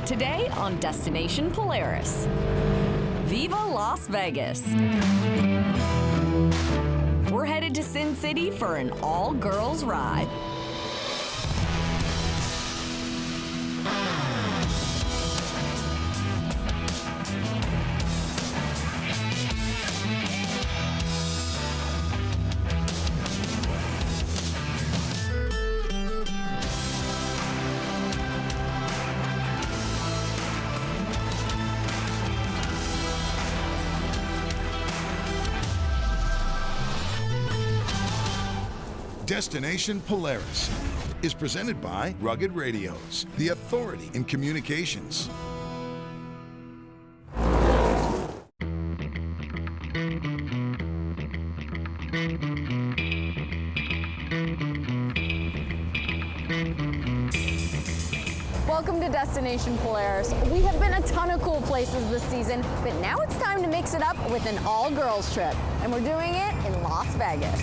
Today on Destination Polaris. Viva Las Vegas. We're headed to Sin City for an all-girls ride. Destination Polaris is presented by Rugged Radios, the authority in communications. Welcome to Destination Polaris. We have been a ton of cool places this season, but now it's time to mix it up with an all-girls trip, and we're doing it in Las Vegas.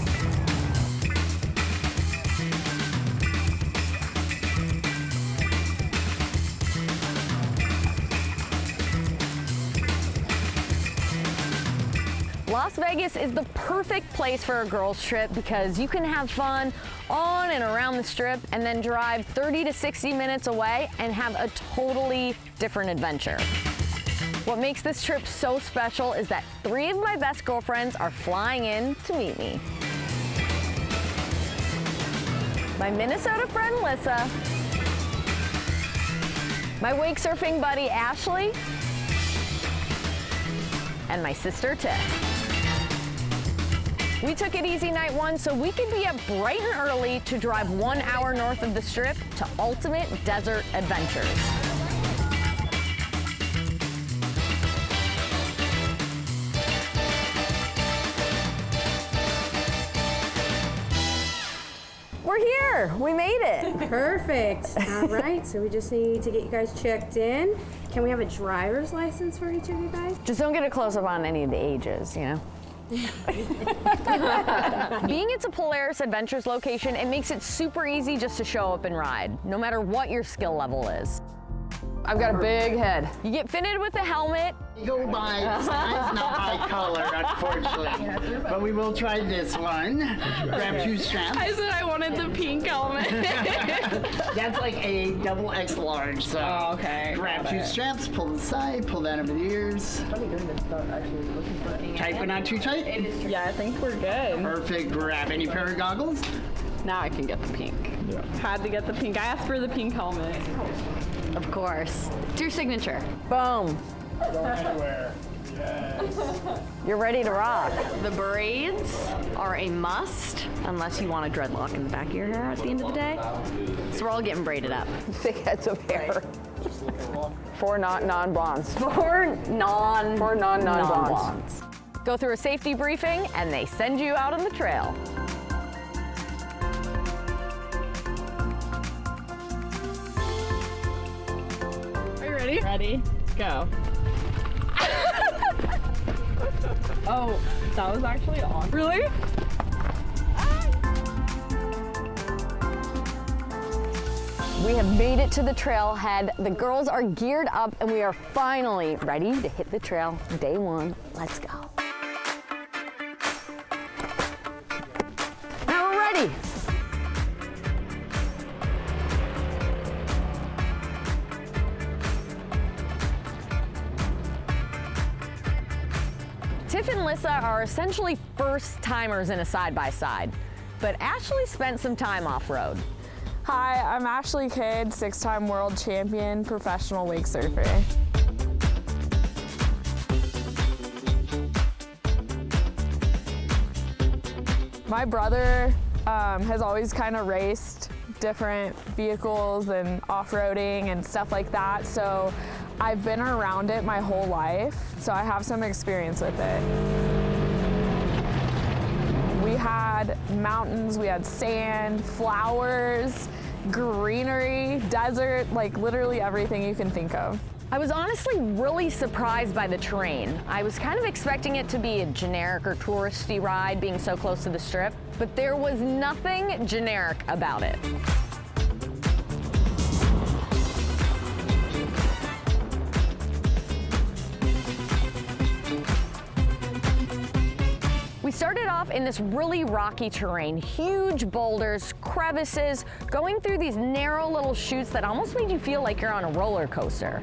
Las Vegas is the perfect place for a girls trip because you can have fun on and around the strip and then drive 30 to 60 minutes away and have a totally different adventure. What makes this trip so special is that 3 of my best girlfriends are flying in to meet me. My Minnesota friend Lissa, my wake surfing buddy Ashley, and my sister Tiff. We took it easy night 1 so we could be up bright and early to drive 1 hour north of the strip to ultimate desert adventures. We're here, we made it. Perfect. All right, so we just need to get you guys checked in. Can we have a driver's license for each of you guys? Just don't get a close up on any of the ages, you know? Being it's a Polaris Adventures location, it makes it super easy just to show up and ride, no matter what your skill level is. I've got a big head. You get fitted with a helmet. You go by size, not by color, unfortunately. But we will try this one. Grab 2 straps. I said I wanted the pink helmet. That's like a double X large, so okay. Grab 2 straps, pull the side, pull down over the ears. Tight but not too tight? Yeah, I think we're good. Perfect. Grab any pair of goggles. Now I can get the pink. Yeah. Had to get the pink. I asked for the pink helmet. Of course. It's your signature. Boom. Going anywhere. Yes. You're ready to rock. The braids are a must, unless you want a dreadlock in the back of your hair at the end of the day. So we're all getting braided up. Thick heads of hair. 4 non-blondes. 4 non-blondes. Go through a safety briefing and they send you out on the trail. Are you ready? Ready. Go. Oh, that was actually on. Really? We have made it to the trailhead. The girls are geared up and we are finally ready to hit the trail. Day 1, let's go. Now we're ready. Tiff and Lissa are essentially first-timers in a side-by-side, but Ashley spent some time off-road. Hi, I'm Ashley Kidd, 6-time world champion professional wake surfer. My brother has always kind of raced different vehicles and off-roading and stuff like that, so I've been around it my whole life, so I have some experience with it. We had mountains, we had sand, flowers, greenery, desert, like literally everything you can think of. I was honestly really surprised by the terrain. I was kind of expecting it to be a generic or touristy ride being so close to the strip, but there was nothing generic about it. started off in this really rocky terrain, huge boulders, crevices, going through these narrow little chutes that almost made you feel like you're on a roller coaster.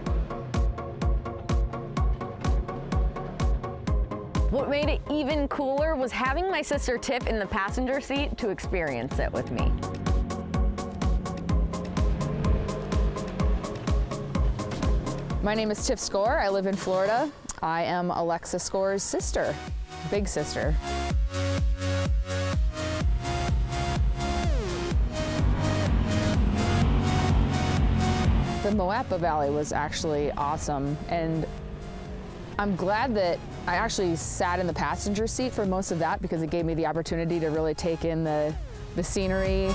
What made it even cooler was having my sister Tiff in the passenger seat to experience it with me. My name is Tiff Score. I live in Florida. I am Alexa Score's sister, big sister. The Moapa Valley was actually awesome, and I'm glad that I actually sat in the passenger seat for most of that because it gave me the opportunity to really take in the scenery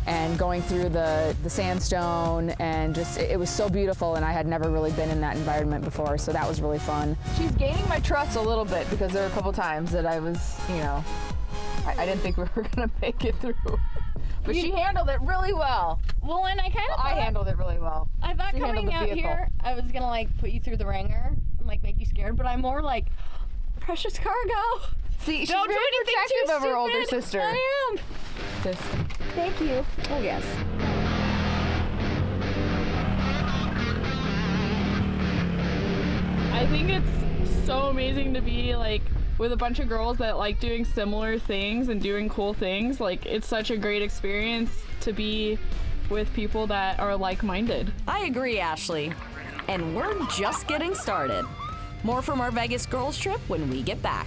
and going through the sandstone, and just it was so beautiful, and I had never really been in that environment before, so that was really fun. She's gaining my trust a little bit because there were a couple times that I was, you know, I didn't think we were gonna make it through. But she handled it really well. Well, and I kind of I handled it really well. I thought She coming handled the out vehicle. here, I was gonna like put you through the ringer and like make you scared, but I'm more like, precious cargo. See, she's Don't do very anything protective too of her older stupid. sister. I am. Sis. Thank you. Oh yes. I think it's so amazing to be like with a bunch of girls that like doing similar things and doing cool things. Like, it's such a great experience to be with people that are like-minded. I agree, Ashley. And we're just getting started. More from our Vegas girls trip when we get back.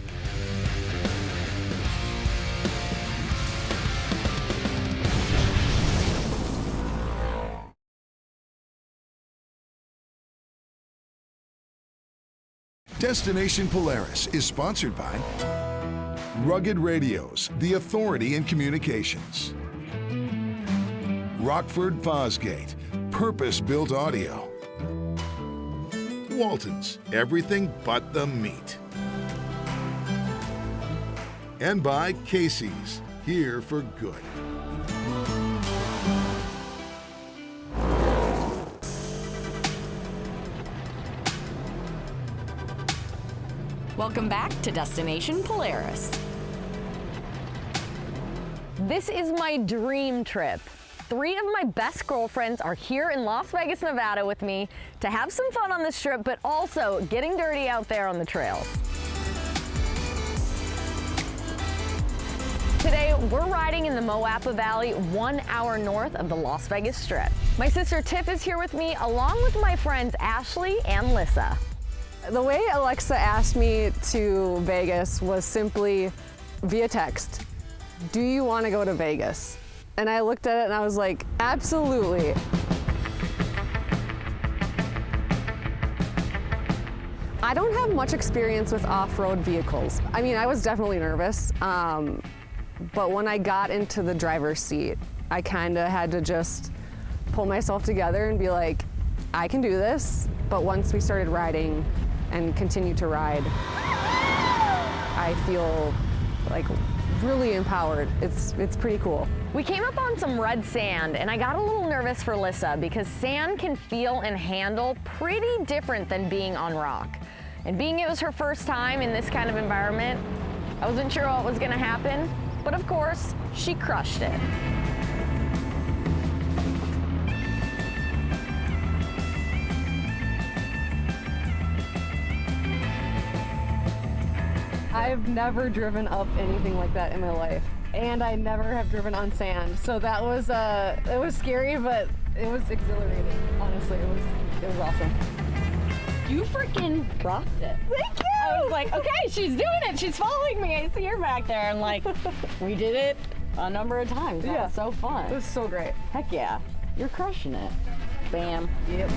Destination Polaris is sponsored by Rugged Radios, the authority in communications. Rockford Fosgate, purpose-built audio. Walton's, everything but the meat. And by Casey's, here for good. Welcome back to Destination Polaris. This is my dream trip. 3 of my best girlfriends are here in Las Vegas, Nevada with me to have some fun on this trip, but also getting dirty out there on the trails. Today, we're riding in the Moapa Valley, 1 hour north of the Las Vegas Strip. My sister Tiff is here with me, along with my friends Ashley and Lissa. The way Alexa asked me to Vegas was simply via text. Do you want to go to Vegas? And I looked at it and I was like, absolutely. I don't have much experience with off-road vehicles. I mean, I was definitely nervous, but when I got into the driver's seat, I kind of had to just pull myself together and be like, I can do this. But once we started riding and continue to ride, I feel like really empowered. It's pretty cool. We came up on some red sand, and I got a little nervous for Lissa because sand can feel and handle pretty different than being on rock. And being it was her first time in this kind of environment, I wasn't sure what was gonna happen, but of course, she crushed it. I've never driven up anything like that in my life, and I never have driven on sand. So that was it was scary, but it was exhilarating. Honestly, it was awesome. You freaking rocked it. Thank you. I was like, okay, she's doing it. She's following me. I see her back there. And like, we did it a number of times. That was so fun. It was so great. Heck yeah. You're crushing it. Bam. Yep.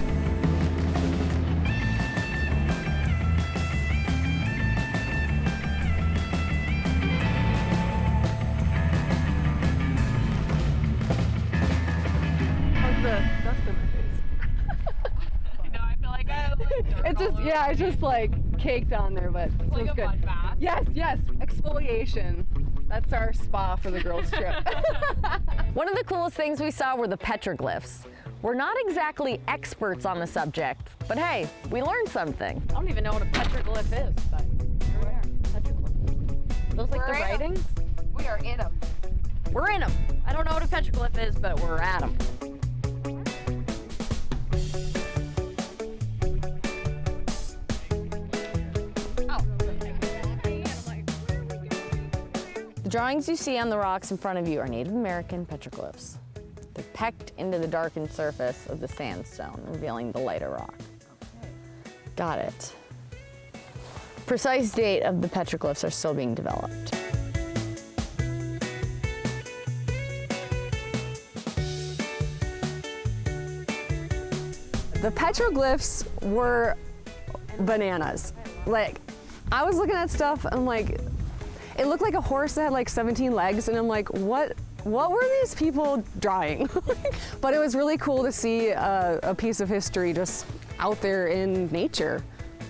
It's just, yeah, it's just like caked on there, but it was good. Yes, yes, exfoliation. That's our spa for the girls' trip. One of the coolest things we saw were the petroglyphs. We're not exactly experts on the subject, but hey, we learned something. I don't even know what a petroglyph is, but here we are. Those like the writings? We are in them. We're in them. I don't know what a petroglyph is, but we're at them. The drawings you see on the rocks in front of you are Native American petroglyphs. They're pecked into the darkened surface of the sandstone, revealing the lighter rock. Got it. Precise date of the petroglyphs are still being developed. The petroglyphs were bananas. Like, I was looking at stuff, and I'm like, it looked like a horse that had like 17 legs, and I'm like, what were these people drawing? But it was really cool to see a piece of history just out there in nature.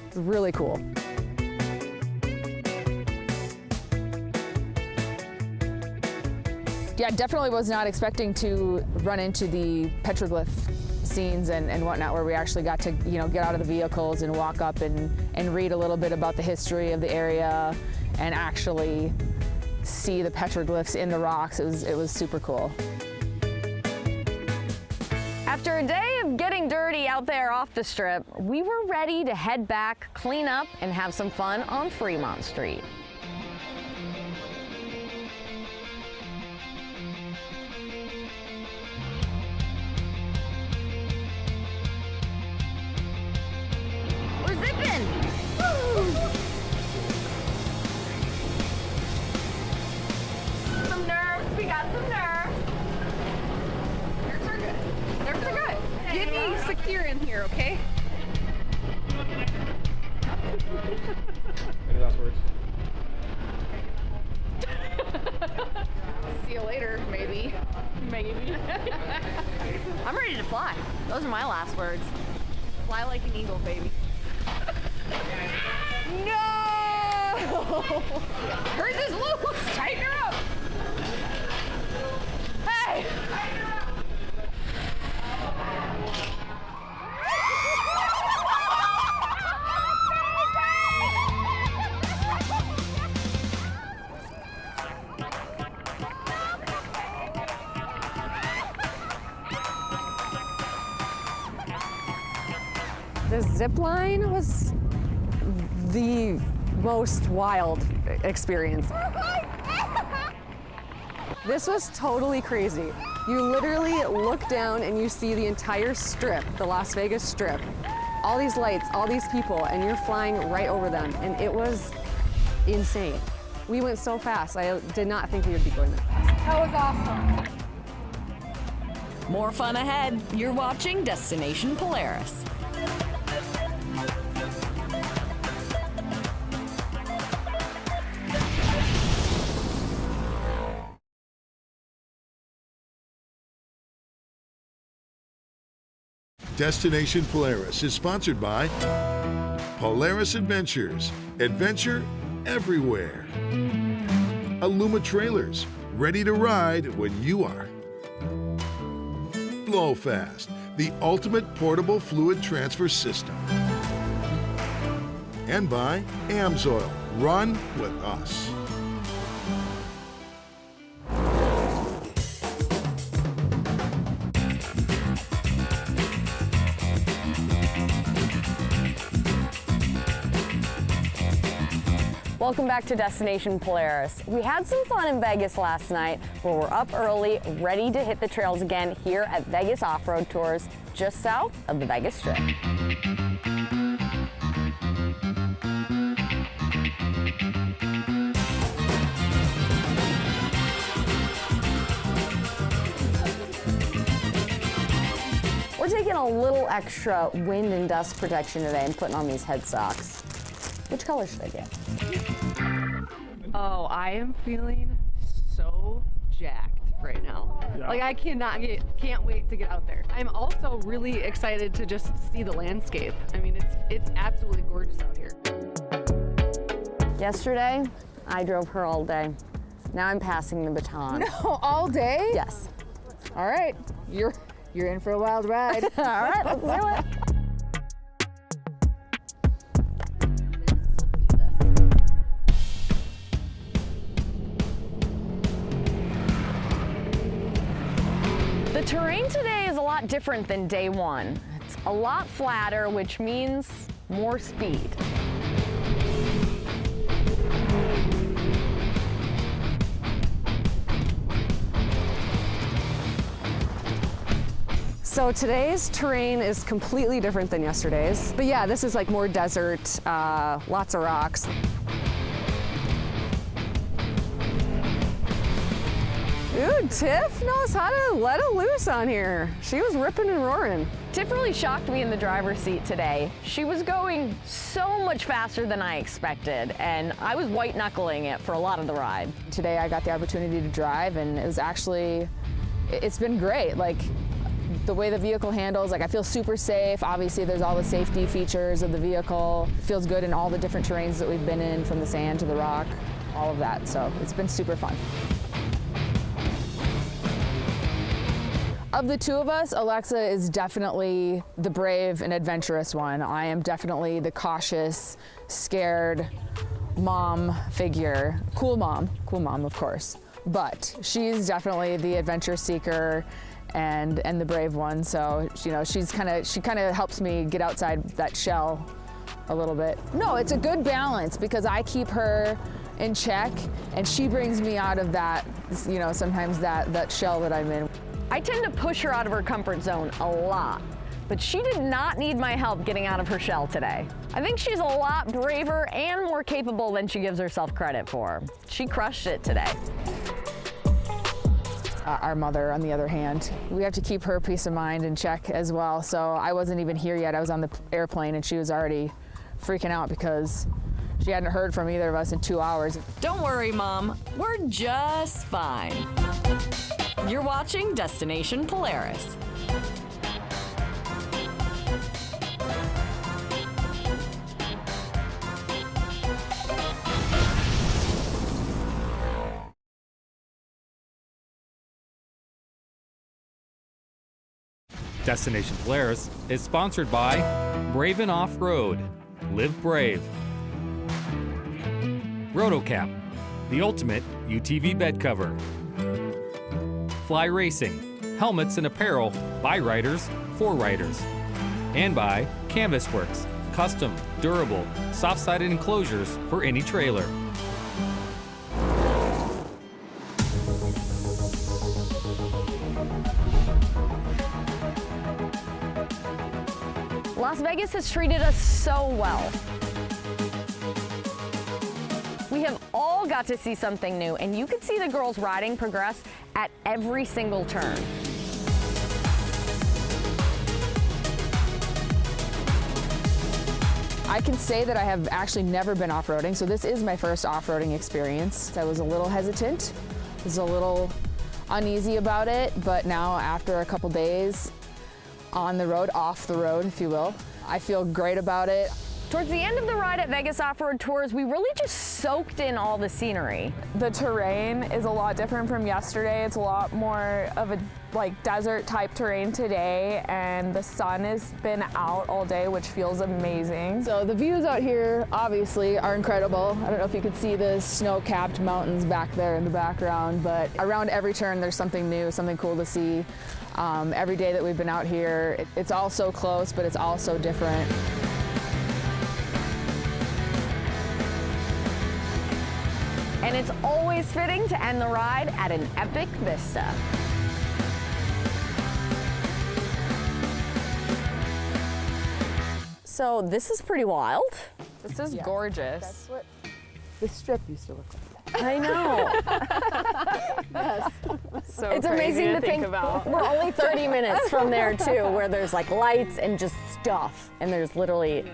It's really cool. Yeah, definitely was not expecting to run into the petroglyph scenes and whatnot, where we actually got to, get out of the vehicles and walk up and read a little bit about the history of the area and actually see the petroglyphs in the rocks. It was super cool. After a day of getting dirty out there off the strip, we were ready to head back, clean up, and have some fun on Fremont Street. We're zipping! Woo! Some nerves, we got some nerves. Nerves are good. Nerves are good. Get me secure in here, okay? Any last words? See you later, maybe. Maybe. I'm ready to fly. Those are my last words. Fly like an eagle, baby. No! Hers is loose! Tighten her up! Hey! The zip line was the most wild experience. This was totally crazy. You literally look down and you see the entire strip, the Las Vegas Strip, all these lights, all these people, and you're flying right over them, and it was insane. We went so fast. I did not think we would be going that fast. That was awesome. More fun ahead. You're watching Destination Polaris. Destination Polaris is sponsored by Polaris Adventures. Adventure everywhere. Aluma Trailers, ready to ride when you are. Flow Fast, the ultimate portable fluid transfer system. And by AMSOIL, run with us. Welcome back to Destination Polaris. We had some fun in Vegas last night, where we're up early, ready to hit the trails again here at Vegas Off-Road Tours, just south of the Vegas Strip. We're taking a little extra wind and dust protection today and putting on these head socks. Which color should I get? Oh, I am feeling so jacked right now. Yeah. Like, I can't wait to get out there. I'm also really excited to just see the landscape. I mean, it's absolutely gorgeous out here. Yesterday, I drove her all day. Now I'm passing the baton. No, all day? Yes. All right, you're in for a wild ride. All right, let's do it. The terrain today is a lot different than day one. It's a lot flatter, which means more speed. So today's terrain is completely different than yesterday's. But yeah, this is like more desert, lots of rocks. Dude, Tiff knows how to let it loose on here. She was ripping and roaring. Tiff really shocked me in the driver's seat today. She was going so much faster than I expected, and I was white knuckling it for a lot of the ride. Today I got the opportunity to drive, and it was actually, it's been great. Like, the way the vehicle handles, like I feel super safe. Obviously there's all the safety features of the vehicle. It feels good in all the different terrains that we've been in, from the sand to the rock, all of that. So it's been super fun. Of the two of us, Alexa is definitely the brave and adventurous one. I am definitely the cautious, scared mom figure. Cool mom of course. But she's definitely the adventure seeker and the brave one. So, you know, she kind of helps me get outside that shell a little bit. No, it's a good balance because I keep her in check and she brings me out of that, you know, sometimes that shell that I'm in. I tend to push her out of her comfort zone a lot, but she did not need my help getting out of her shell today. I think she's a lot braver and more capable than she gives herself credit for. She crushed it today. Our mother, on the other hand, we have to keep her peace of mind in check as well. So I wasn't even here yet. I was on the airplane and she was already freaking out because she hadn't heard from either of us in 2 hours. Don't worry, Mom. We're just fine. You're watching Destination Polaris. Destination Polaris is sponsored by Braven Off-Road. Live brave. Rotocap, the ultimate UTV bed cover. Fly Racing, helmets and apparel by riders for riders. And by Canvas Works, custom, durable, soft-sided enclosures for any trailer. Las Vegas has treated us so well. We have all got to see something new, and you can see the girls riding progress at every single turn. I can say that I have actually never been off-roading, so this is my first off-roading experience. I was a little hesitant, was a little uneasy about it, but now after a couple days on the road, off the road, if you will, I feel great about it. Towards the end of the ride at Vegas Off-Road Tours, we really just soaked in all the scenery. The terrain is a lot different from yesterday. It's a lot more of a desert type terrain today, and the sun has been out all day, which feels amazing. So the views out here obviously are incredible. I don't know if you could see the snow-capped mountains back there in the background, but around every turn there's something new, something cool to see. Every day that we've been out here, it's all so close, but it's all so different. And it's always fitting to end the ride at an epic vista. So this is pretty wild. This is gorgeous. That's what this strip used to look like. I know. Yes. So it's amazing to think about. We're only 30 minutes from there too, where there's like lights and just stuff, and there's literally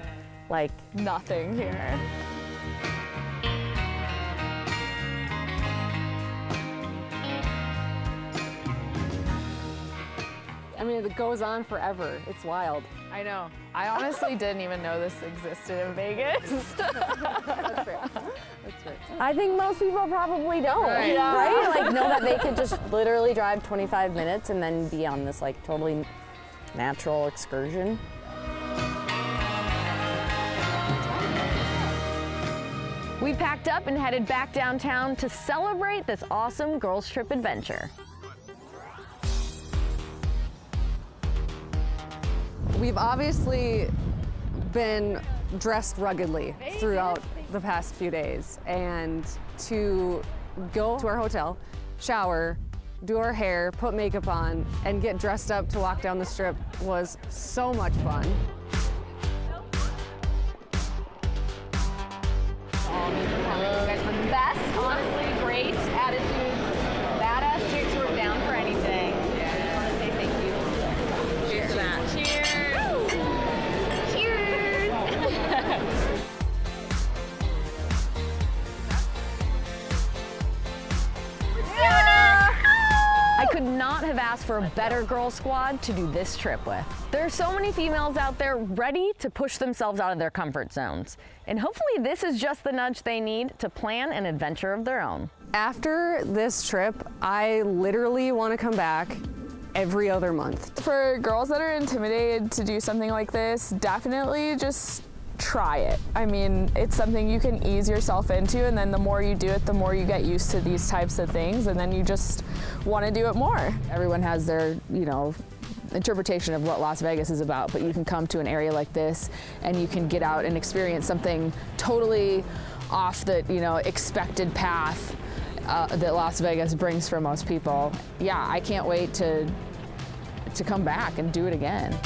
like nothing here. I mean, it goes on forever. It's wild. I know. I honestly didn't even know this existed in Vegas. That's fair. That's fair. I think most people probably don't, Right. Yeah. Right? Like know that they could just literally drive 25 minutes and then be on this like totally natural excursion. We packed up and headed back downtown to celebrate this awesome girls trip adventure. We've obviously been dressed ruggedly throughout the past few days, and to go to our hotel, shower, do our hair, put makeup on, and get dressed up to walk down the strip was so much fun. You guys were the best, honestly, great attitudes, badass chicks who are down for anything. I just want to say thank you. Cheers to that. I could not have asked for a better girl squad to do this trip with. There are so many females out there ready to push themselves out of their comfort zones. And hopefully this is just the nudge they need to plan an adventure of their own. After this trip, I literally want to come back every other month. For girls that are intimidated to do something like this, definitely just try it. I mean, it's something you can ease yourself into, and then the more you do it, the more you get used to these types of things, and then you just want to do it more. Everyone has their, interpretation of what Las Vegas is about, but you can come to an area like this and you can get out and experience something totally off the, expected path that Las Vegas brings for most people. Yeah, I can't wait to come back and do it again.